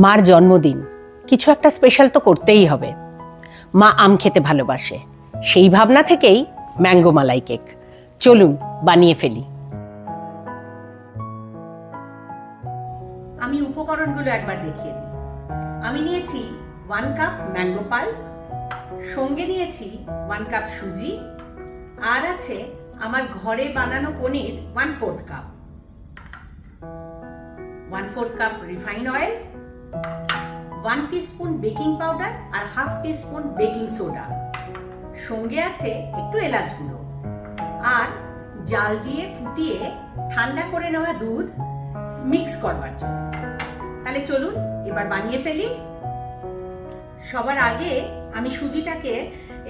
মার জন্মদিন, কিছু একটা স্পেশাল তো করতেই হবে। মা আম খেতে ভালোবাসে, সেই ভাবনা থেকেই ম্যাঙ্গো মালাই কেক। চলুন বানিয়ে ফেলি। আমি উপকরণগুলো একবার দেখিয়ে দিই। আমি নিয়েছি 1 কাপ ম্যাঙ্গো পাল্প, সঙ্গে নিয়েছি 1 কাপ সুজি, আর আছে আমার ঘরে বানানো paneer 1/4 cup, 1/4 cup refined oil, 1 teaspoon baking powder আর 1/2 টিস্পুন বেকিং সোডা, সঙ্গে আছে একটু এলাচ গুঁড়ো, আর জাল দিয়ে ফুটিয়ে ঠান্ডা করে নেওয়া দুধ মিক্স করবার জন্য। তাহলে চলুন এবার বানিয়ে ফেলি। সবার আগে আমি সুজিটাকে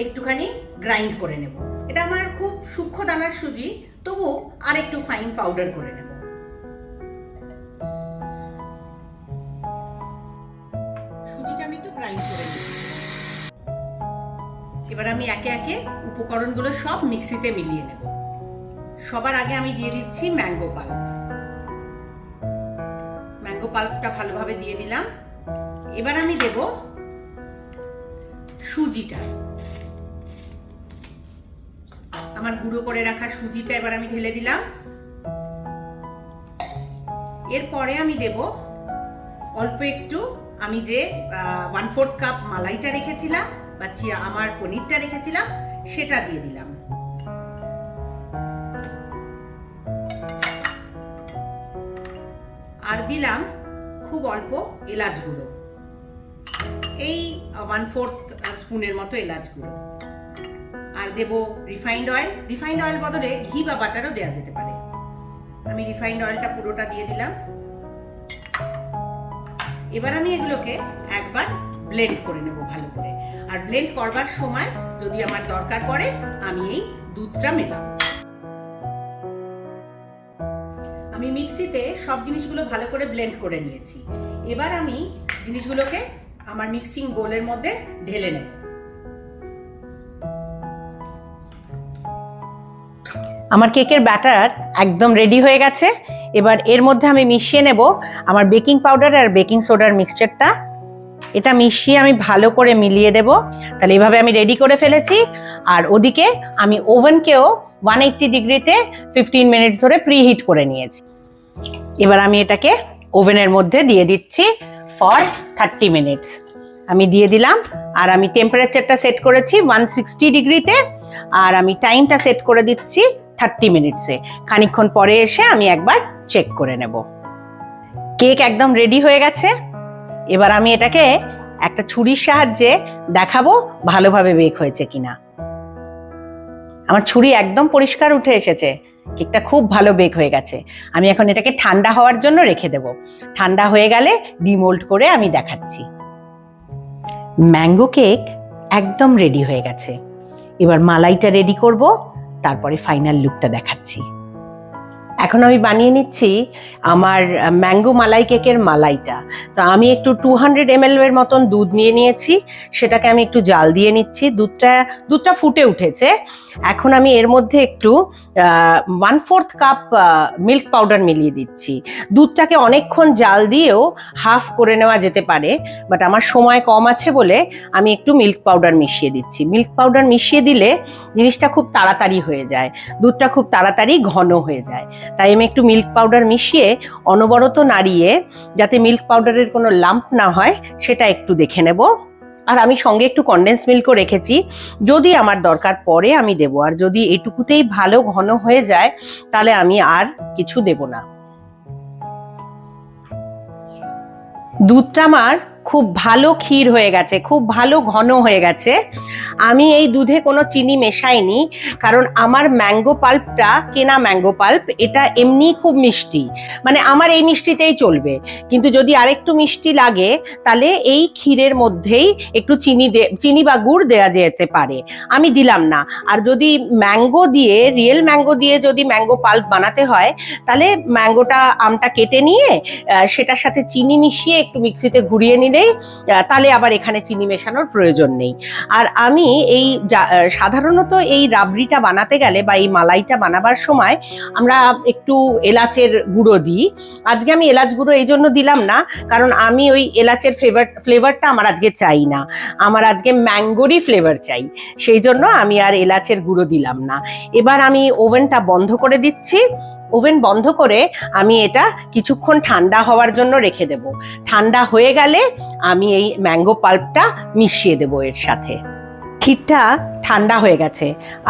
একটুখানি গ্রাইন্ড করে নেব। এটা আমার খুব সূক্ষ্ম দানার সুজি, তবু আর একটু ফাইন পাউডার করে নেব। সুজিটা আমি একটু গ্রাইন্ড করে নিচ্ছি। এবার আমি একে একে উপকরণগুলো সব মিক্সিতে মিলিয়ে নেব। সবার আগে আমি দিয়ে দিচ্ছি ম্যাঙ্গো পাল্প। ম্যাঙ্গো পাল্পটা ভালোভাবে দিয়ে দিলাম। এবার আমি দেব সুজিটা। আমার গুঁড়ো করে রাখা সুজিটা এবার আমি ঢেলে দিলাম। এরপরে আমি দেব অল্প একটু, আমি যে 1/4 কাপ মালাইটা রেখেছিলাম বা আমার পনিরটা রেখেছিলাম সেটা দিয়ে দিলাম। আর দিলাম খুব অল্প এলাচ গুঁড়ো, এই 1/4 স্পুনের মতো এলাচ গুঁড়ো। আর দেব রিফাইন্ড অয়েল। রিফাইন্ড অয়েল বদলে ঘি বা বাটারও দেওয়া যেতে পারে। আমি রিফাইন্ড অয়েলটা পুরোটা দিয়ে দিলাম। এবার আমি এগুলোকে একবার ব্লেন্ড করে নেব ভালো করে। আর ব্লেন্ড করবার সময় যদি আমার দরকার পড়ে আমি এই দুধটা মেলাবো। আমি মিক্সিতে সব জিনিসগুলো ভালো করে ব্লেন্ড করে নিয়েছি। এবার আমি জিনিসগুলোকে আমার মিক্সিং বোলের মধ্যে ঢেলে নেব। আমার কেকের ব্যাটার একদম রেডি হয়ে গেছে। এবার এর মধ্যে আমি মিশিয়ে নেব আমার বেকিং পাউডার আর বেকিং সোডার মিক্সচারটা। এটা মিশিয়ে আমি ভালো করে মিলিয়ে দেব। তাহলে এইভাবে আমি রেডি করে ফেলেছি। আর ওদিকে আমি ওভেনকেও 180 ডিগ্রিতে 15 মিনিট ধরে প্রিহিট করে নিয়েছি। এবার আমি এটাকে ওভেনের মধ্যে দিয়ে দিচ্ছি ফর 30 মিনিটস। আমি দিয়ে দিলাম। আর আমি টেম্পারেচারটা সেট করেছি 160 ডিগ্রিতে, আর আমি টাইমটা সেট করে দিচ্ছি 30 মিনিটসে। খানিকক্ষণ পরে এসে আমি একবার চেক করে নেব। কেক একদম রেডি হয়ে গেছে। এবার আমি এটাকে একটা ছুরির সাহায্যে দেখাবো ভালোভাবে বেক হয়েছে কিনা। আমার ছুরি একদম পরিষ্কার উঠে এসেছে। কেকটা খুব ভালো বেক হয়ে গেছে। আমি এখন এটাকে ঠান্ডা হওয়ার জন্য রেখে দেব। ঠান্ডা হয়ে গেলে ডিমোল্ড করে আমি দেখাচ্ছি। ম্যাঙ্গো কেক একদম রেডি হয়ে গেছে। এবার মালাইটা রেডি করব, তারপরে ফাইনাল লুকটা দেখাচ্ছি। এখন আমি বানিয়ে নিচ্ছি আমার ম্যাঙ্গো মালাই কেকের মালাইটা। তো আমি একটু 200 ml এর মতন দুধ নিয়ে নিয়েছি। সেটাকে আমি একটু জাল দিয়ে নিচ্ছি। দুধটা ফুটে উঠেছে। এখন আমি এর মধ্যে একটু 1/4 কাপ মিল্ক পাউডার মিলিয়ে দিচ্ছি। দুধটাকে অনেকক্ষণ জাল দিয়েও হাফ করে নেওয়া যেতে পারে, বাট আমার সময় কম আছে বলে আমি একটু মিল্ক পাউডার মিশিয়ে দিচ্ছি। মিল্ক পাউডার মিশিয়ে দিলে জিনিসটা খুব তাড়াতাড়ি হয়ে যায়, দুধটা খুব তাড়াতাড়ি ঘন হয়ে যায়। তাই আমি একটু মিল্ক পাউডার মিশিয়ে অনবরত নাড়িয়ে, যাতে মিল্ক পাউডারের কোনো লাম্প না হয় সেটা একটু দেখে নেব। আর আমি সঙ্গে একটু কনডেন্স মিল্কও রেখেছি, যদি আমার দরকার পড়ে আমি দেবো। আর যদি এটুকুতেই ভালো ঘন হয়ে যায় তাহলে আমি আর কিছু দেব না। দুধটা আমার খুব ভালো ক্ষীর হয়ে গেছে, খুব ভালো ঘন হয়ে গেছে। আমি এই দুধে কোনো চিনি মেশাইনি, কারণ আমার ম্যাঙ্গো পাল্পটা কেনা ম্যাঙ্গো পাল্প, এটা এমনি খুব মিষ্টি, মানে আমার এই মিষ্টিতেই চলবে। কিন্তু যদি আরেকটু মিষ্টি লাগে তাহলে এই ক্ষীরের মধ্যেই একটু চিনি বা গুড় দেওয়া যেতে পারে, আমি দিলাম না। আর যদি ম্যাঙ্গো দিয়ে, রিয়েল ম্যাঙ্গো দিয়ে যদি ম্যাঙ্গো পাল্প বানাতে হয় তাহলে আমটা কেটে নিয়ে সেটার সাথে চিনি মিশিয়ে একটু মিক্সিতে ঘুরিয়ে নিলে নিলেই তাহলে আবার এখানে চিনি মেশানোর প্রয়োজন নেই। আর আমি এই সাধারণত এই রাবড়িটা বানাতে গেলে বা এই মালাইটা বানাবার সময় আমরা একটু এলাচের গুঁড়ো দিই। আজকে আমি এলাচ গুঁড়ো এই জন্য দিলাম না, কারণ আমি ওই এলাচের ফ্লেভারটা আমার আজকে চাই না, আমার আজকে ম্যাঙ্গোরই ফ্লেভার চাই, সেই জন্য আমি আর এলাচের গুঁড়ো দিলাম না। এবার আমি ওভেনটা বন্ধ করে দিচ্ছি। ওভেন বন্ধ করে আমি এটা কিছুক্ষণ ঠান্ডা হওয়ার জন্য রেখে দেব। ঠান্ডা হয়ে গেলে আমি এই ম্যাঙ্গো পাল্পটা মিশিয়ে দেব এর সাথে। ক্ষীরটা ঠান্ডা হয়ে গেছে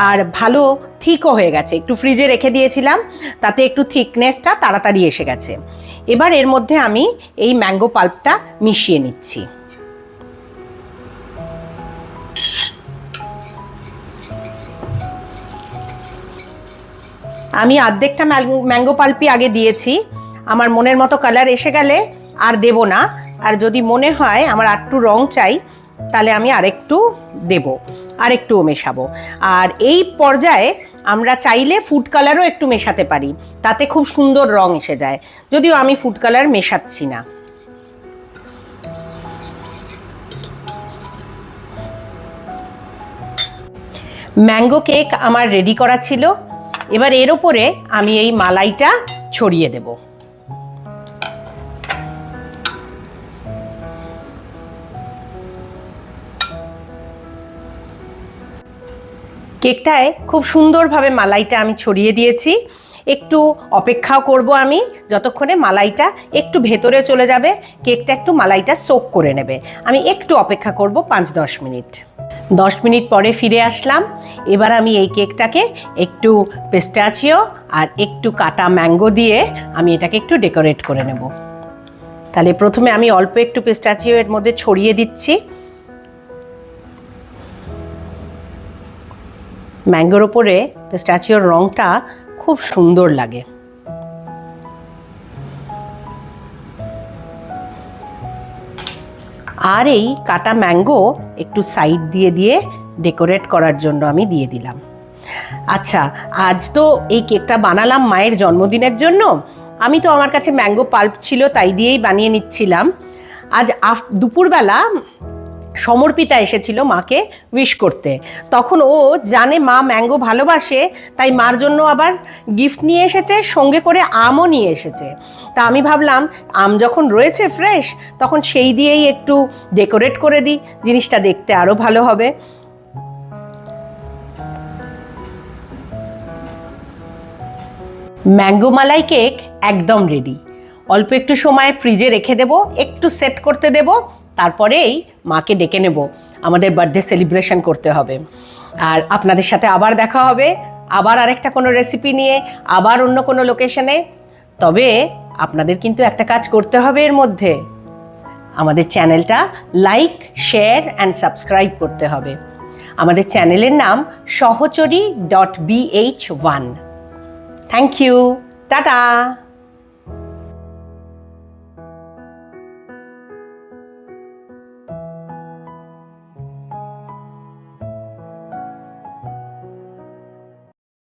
আর ভালো থিকও হয়ে গেছে, একটু ফ্রিজে রেখে দিয়েছিলাম, তাতে একটু থিকনেসটা তাড়াতাড়ি এসে গেছে। এবার এর মধ্যে আমি এই ম্যাঙ্গো পাল্পটা মিশিয়ে নিচ্ছি। আমি অর্ধেকটা ম্যাঙ্গো পাল্পই আগে দিয়েছি। আমার মনের মতো কালার এসে গেলে আর দেব না, আর যদি মনে হয় আমার আরেকটু রং চাই তাহলে আমি আরেকটু দেব, আরেকটু মেশাবো। আর এই পর্যায়ে আমরা চাইলে ফুড কালারও একটু মেশাতে পারি, তাতে খুব সুন্দর রং এসে যায়, যদিও আমি ফুড কালার মেশাচ্ছি না। ম্যাঙ্গো কেক আমার রেডি করা ছিল। এবার এর উপরে আমি এই মালাইটা ছড়িয়ে দেব। কেকটায় খুব সুন্দরভাবে মালাইটা আমি ছড়িয়ে দিয়েছি। একটু অপেক্ষাও করব আমি, যতক্ষণে মালাইটা একটু ভেতরে চলে যাবে, কেকটা একটু মালাইটা সোক করে নেবে। আমি একটু অপেক্ষা করব 5-10 মিনিট। 10 মিনিট পরে ফিরে আসলাম। এবার আমি এই কেকটাকে একটু পেস্টাচিও আর একটু কাটা ম্যাঙ্গো দিয়ে আমি এটাকে একটু ডেকোরেট করে নেব। তাহলে প্রথমে আমি অল্প একটু পেস্টাচিও এর মধ্যে ছড়িয়ে দিচ্ছি। ম্যাঙ্গোর ওপরে পেস্টাচিওর রংটা খুব সুন্দর লাগে। আর এই কাটা ম্যাঙ্গো একটু সাইড দিয়ে দিয়ে ডেকোরেট করার জন্য আমি দিয়ে দিলাম। আচ্ছা, আজ তো এই কেকটা বানালাম মায়ের জন্মদিনের জন্য। আমি তো আমার কাছে ম্যাঙ্গো পাল্প ছিল, তাই দিয়েই বানিয়ে নিচ্ছিলাম। আজ দুপুরবেলা সমর্পিতা এসেছিল মাকে উইশ করতে। তখন ও জানে মা ম্যাঙ্গো ভালোবাসে, তাই মার জন্য আবার গিফট নিয়ে এসেছে, সঙ্গে করে আমও নিয়ে এসেছে। তা আমি ভাবলাম আম যখন রয়েছে ফ্রেশ, তখন সেই দিয়েই একটু ডেকোরেট করে দিই, জিনিসটা দেখতে আরও ভালো হবে। ম্যাঙ্গো মালাই কেক একদম রেডি। অল্প একটু সময় ফ্রিজে রেখে দেব, একটু সেট করতে দেব, তারপরেই মাকে ডেকে নেব, আমাদের বার্থডে সেলিব্রেশন করতে হবে। আর আপনাদের সাথে আবার দেখা হবে, আবার আরেকটা কোনো রেসিপি নিয়ে, আবার অন্য কোনো লোকেশনে। তবে আপনাদের কিন্তু একটা কাজ করতে হবে এর মধ্যে, আমাদের চ্যানেলটা লাইক, শেয়ার অ্যান্ড সাবস্ক্রাইব করতে হবে। আমাদের চ্যানেলের নাম সহচরী.bh1। Thank you, tata.